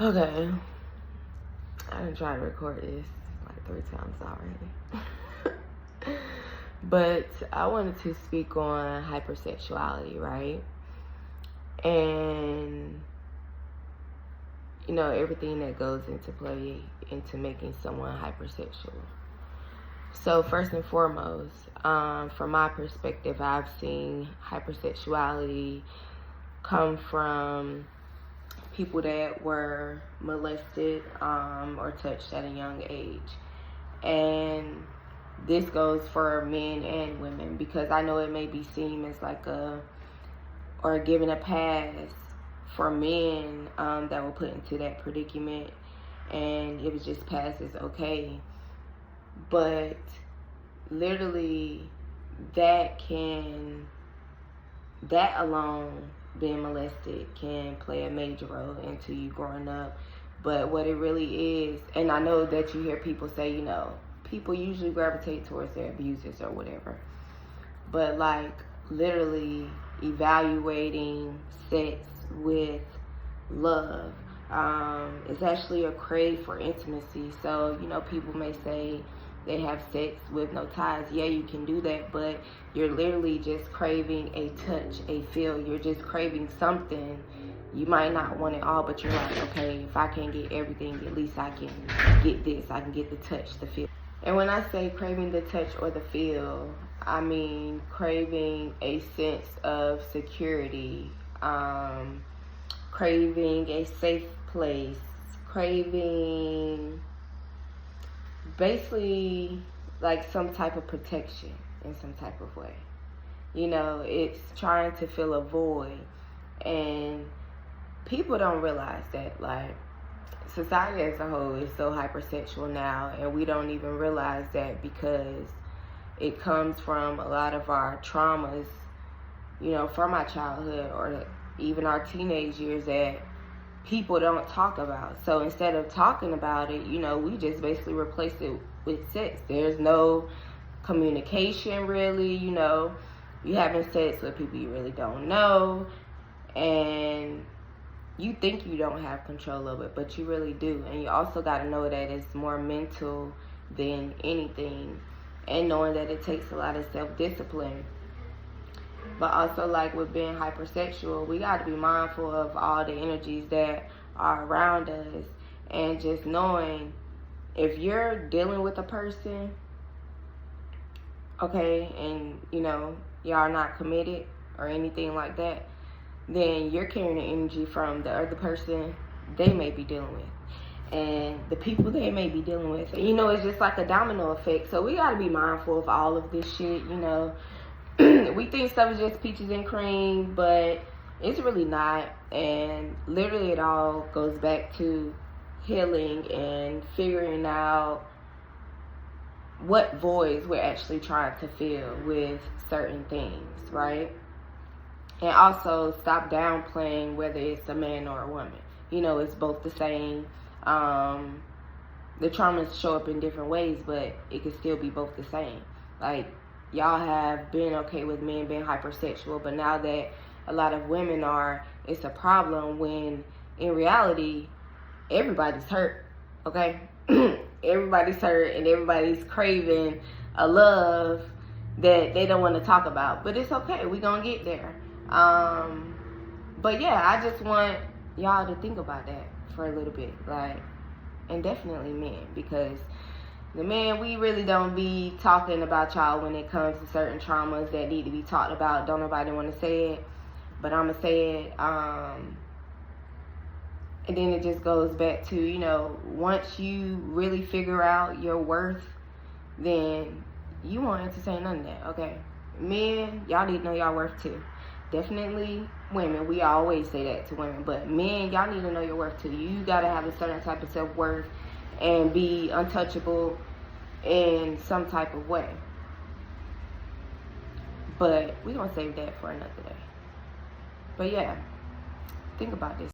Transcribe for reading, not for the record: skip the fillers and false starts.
Okay, I done tried to record this like 3 times already. But I wanted to speak on hypersexuality, right? And, you know, everything that goes into play into making someone hypersexual. So first and foremost, from my perspective, I've seen hypersexuality come from people that were molested or touched at a young age. And this goes for men and women, because I know it may be seen as like or given a pass for men that were put into that predicament, and it was just passed as okay. But literally that alone, being molested, can play a major role into you growing up. But what it really is, and I know that you hear people say, you know, people usually gravitate towards their abusers or whatever, but like literally evaluating sex with love, it's actually a crave for intimacy. So, you know, people may say they have sex with no ties. Yeah, you can do that, but you're literally just craving a touch, a feel. You're just craving something. You might not want it all, but you're like, okay, if I can't get everything, at least I can get this. I can get the touch, the feel. And when I say craving the touch or the feel, I mean craving a sense of security, craving a safe place, craving basically like some type of protection in some type of way. You know, it's trying to fill a void. And people don't realize that, like, society as a whole is so hypersexual now, and we don't even realize that because it comes from a lot of our traumas, you know, from our childhood or even our teenage years that people don't talk about. So instead of talking about it, you know, we just basically replace it with sex. There's no communication really, you know. You having sex with people you really don't know, and you think you don't have control of it, but you really do. And you also got to know that it's more mental than anything, and knowing that it takes a lot of self-discipline. But also, like with being hypersexual, we got to be mindful of all the energies that are around us, and just knowing if you're dealing with a person, okay, and you know, y'all are not committed or anything like that, then you're carrying the energy from the other person they may be dealing with, and the people they may be dealing with. And, you know, it's just like a domino effect. So we got to be mindful of all of this shit, you know. We think stuff is just peaches and cream, but it's really not. And literally it all goes back to healing and figuring out what voids we're actually trying to fill with certain things, right? And also stop downplaying whether it's a man or a woman. You know, it's both the same. The traumas show up in different ways, but it can still be both the same. Like, y'all have been okay with men being hypersexual, but now that a lot of women are, it's a problem, when in reality, everybody's hurt, okay? Everybody's hurt, and everybody's craving a love that they don't want to talk about. But it's okay, we're going to get there. But yeah, I just want y'all to think about that for a little bit, like, and definitely men, because the men, we really don't be talking about y'all when it comes to certain traumas that need to be talked about. Don't nobody want to say it, but I'm gonna say it. And then it just goes back to, you know, once you really figure out your worth, then you won't entertain none of that, okay? Men, y'all need to know y'all worth too. Definitely women, we always say that to women, but men, y'all need to know your worth too. You gotta have a certain type of self-worth and be untouchable in some type of way. But we're gonna save that for another day. But yeah, think about this.